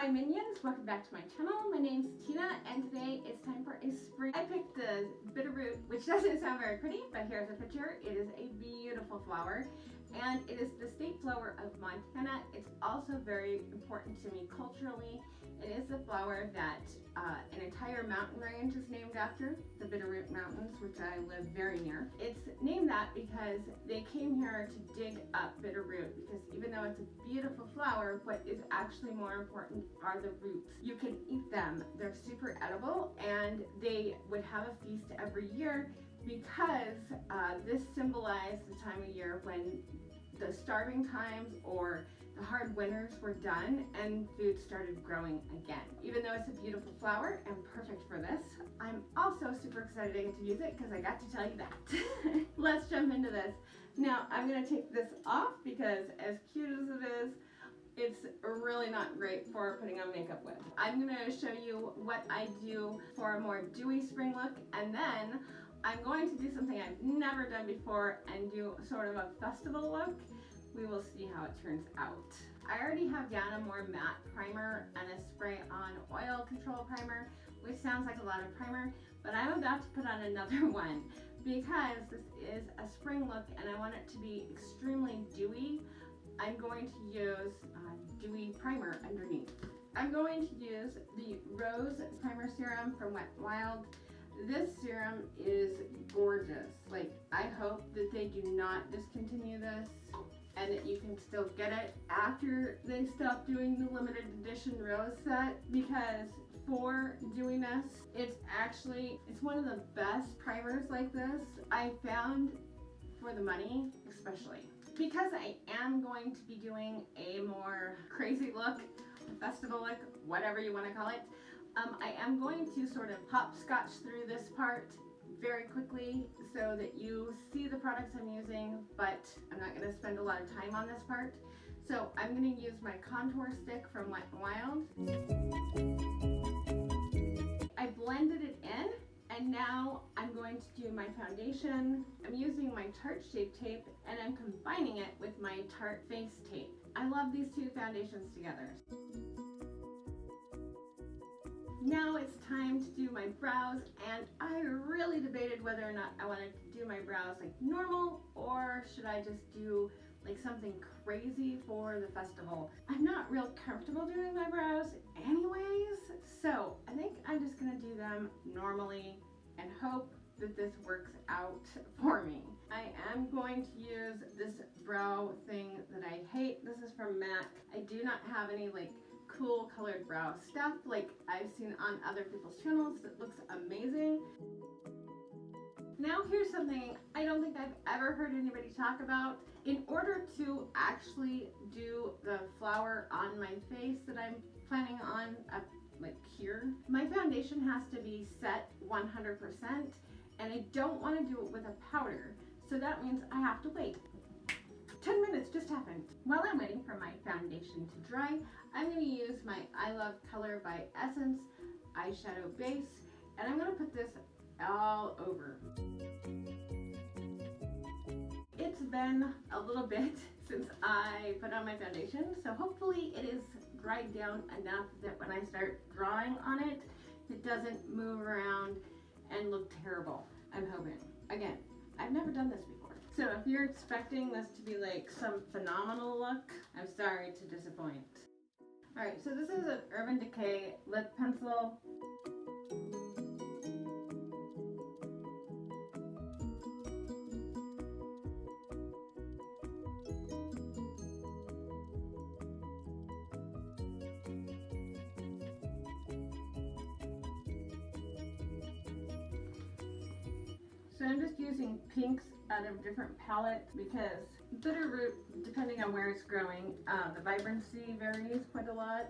my minions, welcome back to my channel. My name's Tina and today it's time for a spring. I picked the Bitterroot, which doesn't sound very pretty, but here's a picture. It is a beautiful flower and it is the state flower of Montana. It's also very important to me culturally. It is the flower that an entire mountain range is named after, the Bitterroot Mountains, which I live very near. It's named that because they came here to dig up Bitterroot, because even though it's a beautiful flower, what is actually more important are the roots. You can eat them. They're super edible, and they would have a feast every year because this symbolized the time of year when the starving times or the hard winters were done and food started growing again. Even though it's a beautiful flower and perfect for this, I'm also super excited to get to use it because I got to tell you that. Let's jump into this. Now I'm going to take this off because as cute as it is, it's really not great for putting on makeup with. I'm going to show you what I do for a more dewy spring look, and then I'm going to do something I've never done before and do sort of a festival look. We will see how it turns out. I already have down a more matte primer and a spray on oil control primer, which sounds like a lot of primer, but I'm about to put on another one because this is a spring look and I want it to be extremely dewy. I'm going to use dewy primer underneath. I'm going to use the Rose Primer Serum from Wet n Wild. This serum is gorgeous. Like, I hope that they do not discontinue this and that you can still get it after they stop doing the limited edition rose set, because for dewiness, it's one of the best primers like this I found for the money, especially. Because I am going to be doing a more crazy look, a festival look, whatever you want to call it, I am going to sort of hopscotch through this part very quickly so that you see the products I'm using, but I'm not going to spend a lot of time on this part. So I'm going to use my contour stick from Wet n Wild. I blended it in, and now I'm going to do my foundation. I'm using my Tarte Shape Tape and I'm combining it with my Tarte Face Tape. I love these two foundations together. Now it's time to do my brows, and I really debated whether or not I wanted to do my brows like normal or should I just do like something crazy for the festival. I'm not real comfortable doing my brows anyways, so I think I'm just gonna do them normally and hope that this works out for me. I am going to use this brow thing that I hate. This is from MAC. I do not have any like cool colored brow stuff like I've seen on other people's channels that looks amazing. Now here's something I don't think I've ever heard anybody talk about. In order to actually do the flower on my face that I'm planning on like here, my foundation has to be set 100%, and I don't want to do it with a powder, so that means I have to wait. 10 minutes just happened. While I'm waiting for my foundation to dry, I'm going to use my I Love Color by Essence eyeshadow base, and I'm going to put this all over. It's been a little bit since I put on my foundation, so hopefully it is dried down enough that when I start drawing on it, it doesn't move around and look terrible. I'm hoping. Again, I've never done this before. So if you're expecting this to be like some phenomenal look, I'm sorry to disappoint. Alright, so this is an Urban Decay lip pencil. So I'm just using pinks out of different palettes because Bitterroot, depending on where it's growing, the vibrancy varies quite a lot.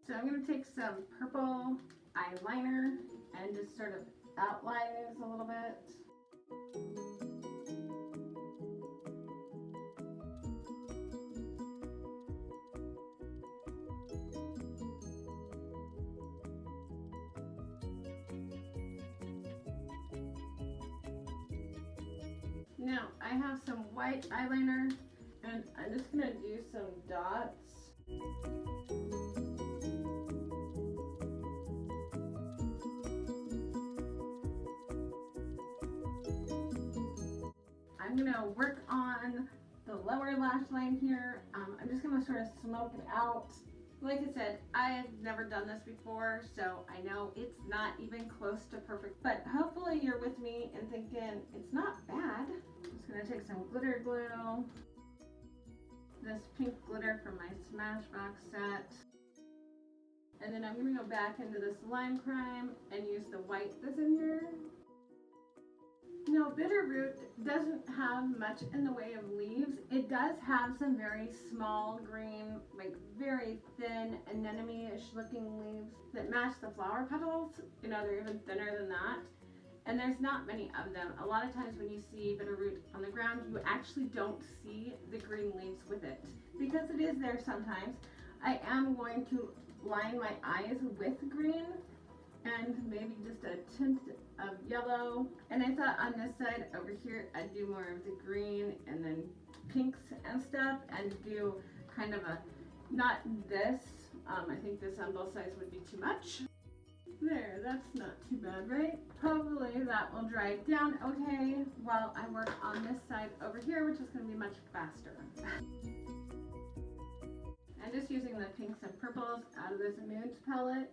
So I'm going to take some purple eyeliner and just sort of outline these a little bit. Now I have some white eyeliner and I'm just going to do some dots. I'm going to work on the lower lash line here. I'm just going to sort of smoke it out. Like I said, I've never done this before, so I know it's not even close to perfect, but hopefully you're with me and thinking it's not bad. I'm just going to take some glitter glue, this pink glitter from my Smashbox set, and then I'm going to go back into this lime crime and use the white that's in here. No, Bitterroot doesn't have much in the way of leaves. It does have some very small green, like very thin anemone-ish looking leaves that match the flower petals. You know, they're even thinner than that. And there's not many of them. A lot of times when you see Bitterroot on the ground, you actually don't see the green leaves with it. Because it is there sometimes, I am going to line my eyes with green and maybe just a tint of yellow. And I thought on this side over here I'd do more of the green and then pinks and stuff and do kind of a, not this, I think this on both sides would be too much. There, that's not too bad, right? Probably that will dry down okay while I work on this side over here, which is going to be much faster. I'm just using the pinks and purples out of this Moods palette.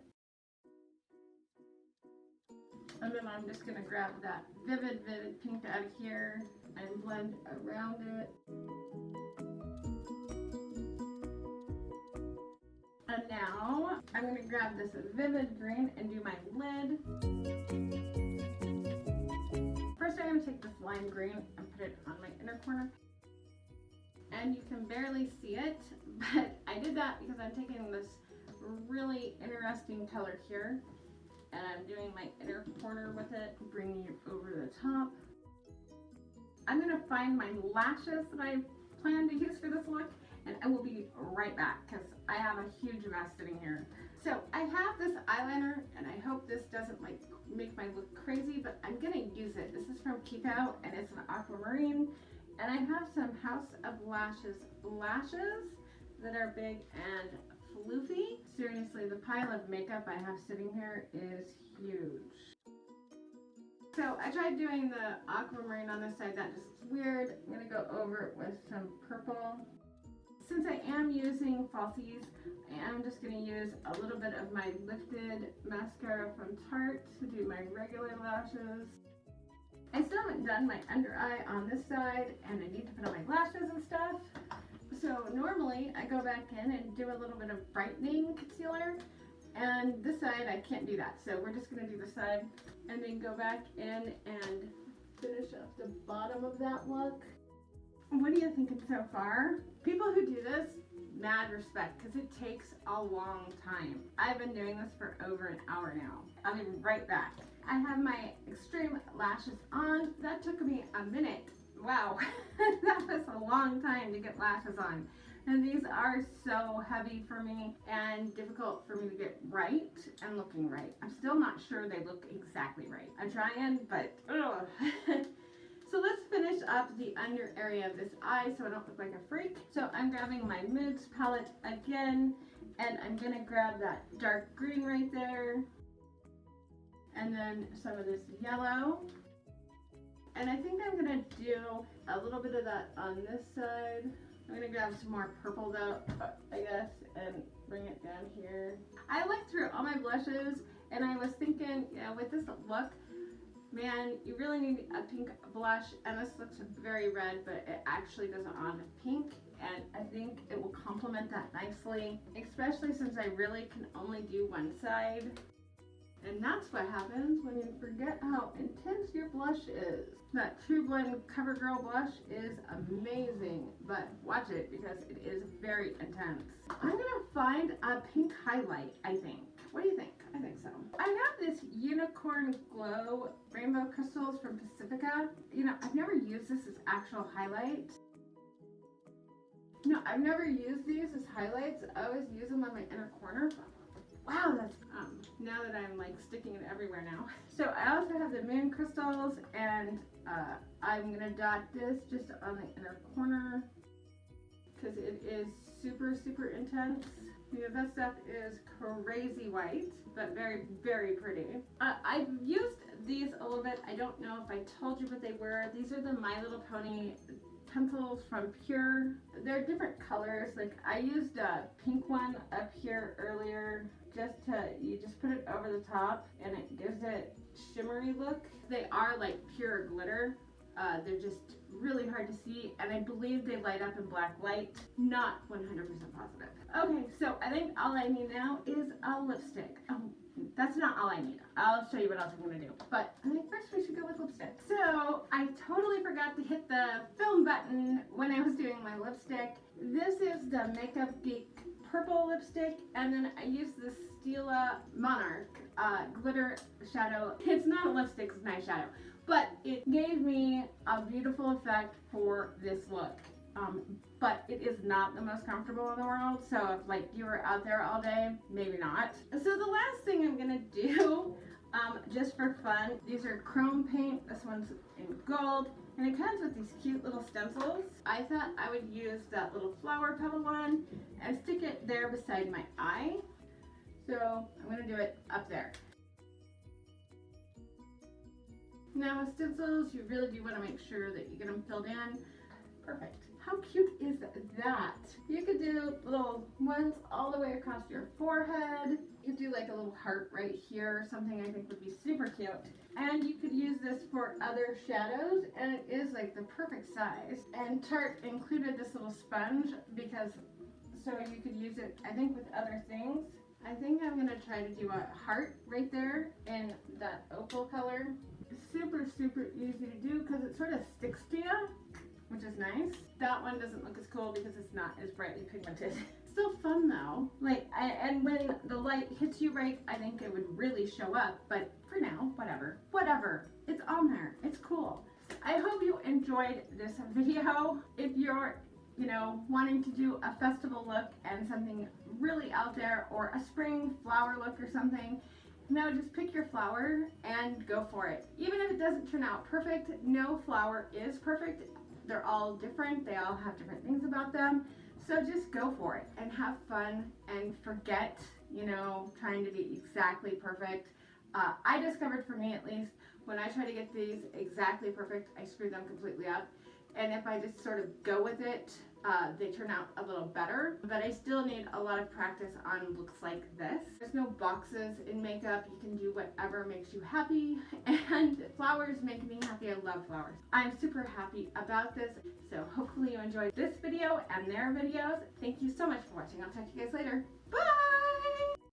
And then I'm just going to grab that vivid pink out of here and blend around it. And now I'm going to grab this vivid green and do my lid. First I'm going to take this lime green and put it on my inner corner. And you can barely see it, but I did that because I'm taking this really interesting color here. And I'm doing my inner corner with it, bringing it over the top. I'm going to find my lashes that I plan to use for this look, and I will be right back because I have a huge mess sitting here. So I have this eyeliner, and I hope this doesn't like make my look crazy, but I'm going to use it. This is from Kiko, and it's an aquamarine. And I have some House of Lashes lashes that are big and floofy. Seriously, the pile of makeup I have sitting here is huge. So I tried doing the aquamarine on this side. That just looks weird. I'm going to go over it with some purple. Since I am using falsies, I am just going to use a little bit of my lifted mascara from Tarte to do my regular lashes. I still haven't done my under eye on this side, and I need to put on my lashes and stuff. So normally I go back in and do a little bit of brightening concealer, and this side I can't do that. So we're just going to do the side and then go back in and finish up the bottom of that look. What are you thinking so far? People who do this, mad respect, because it takes a long time. I've been doing this for over an hour now. I'll be right back. I have my extreme lashes on. That took me a minute. Wow, that was a long time to get lashes on. And these are so heavy for me and difficult for me to get right and looking right. I'm still not sure they look exactly right. I'm trying, but ugh. So let's finish up the under area of this eye so I don't look like a freak. So I'm grabbing my Moods palette again, and I'm gonna grab that dark green right there, and then some of this yellow. And I think I'm gonna do a little bit of that on this side. I'm gonna grab some more purple though, I guess, and bring it down here. I looked through all my blushes and I was thinking, you know, with this look, man, you really need a pink blush, and this looks very red, but it actually goes on pink, and I think it will complement that nicely, especially since I really can only do one side. And that's what happens when you forget how intense your blush is. That True Blend CoverGirl blush is amazing, but watch it because it is very intense. I'm gonna find a pink highlight, I think. What do you think? I think so. I have this Unicorn Glow Rainbow Crystals from Pacifica. You know, I've never used this as actual highlight. No, I've never used these as highlights. I always use them on my inner corner. Wow, that's, now that I'm like sticking it everywhere now. So I also have the Moon Crystals, and I'm gonna dot this just on the inner corner because it is super, super intense. You know, that stuff is crazy white, but very, very pretty. I've used these a little bit. I don't know if I told you what they were. These are the My Little Pony pencils from PUR. They're different colors. Like I used a pink one up here earlier you just put it over the top and it gives it shimmery look. They are like pure glitter. They're just really hard to see, and I believe they light up in black light. Not 100% positive. Okay, so I think all I need now is a lipstick. Oh, that's not all I need. I'll show you what else I'm gonna do. But I think first we should go with lipstick. So I totally forgot to hit the film button when I was doing my lipstick. This is the Makeup Geek purple lipstick, and then I used the Stila Monarch glitter shadow. It's not a lipstick, it's an eyeshadow, but it gave me a beautiful effect for this look. But it is not the most comfortable in the world, so if like you were out there all day, maybe not. So the last thing I'm gonna do, just for fun, these are chrome paint. This one's in gold, and it comes with these cute little stencils. I thought I would use that little flower petal one and stick it there beside my eye. So I'm gonna do it up there. Now with stencils, you really do want to make sure that you get them filled in. Perfect. How cute is that? You could do little ones all the way across your forehead. You could do like a little heart right here or something. I think would be super cute. And you could use this for other shadows, and it is like the perfect size. And Tarte included this little sponge because so you could use it, I think, with other things. I think I'm gonna try to do a heart right there in that opal color. Super, super easy to do because it sort of sticks to you, which is nice. That one doesn't look as cool because it's not as brightly pigmented. Still fun though. Like, and when the light hits you right, I think it would really show up. But for now, whatever. Whatever. It's on there. It's cool. I hope you enjoyed this video. If you're, you know, wanting to do a festival look and something really out there, or a spring flower look or something, no, just pick your flower and go for it. Even if it doesn't turn out perfect, no flower is perfect. They're all different. They all have different things about them. So just go for it and have fun and forget, you know, trying to be exactly perfect. I discovered, for me at least, when I try to get these exactly perfect, I screw them completely up. And if I just sort of go with it, they turn out a little better. But I still need a lot of practice on looks like this. There's no boxes in makeup. You can do whatever makes you happy. And flowers make me happy. I love flowers. I'm super happy about this. So hopefully you enjoyed this video and their videos. Thank you so much for watching. I'll talk to you guys later. Bye!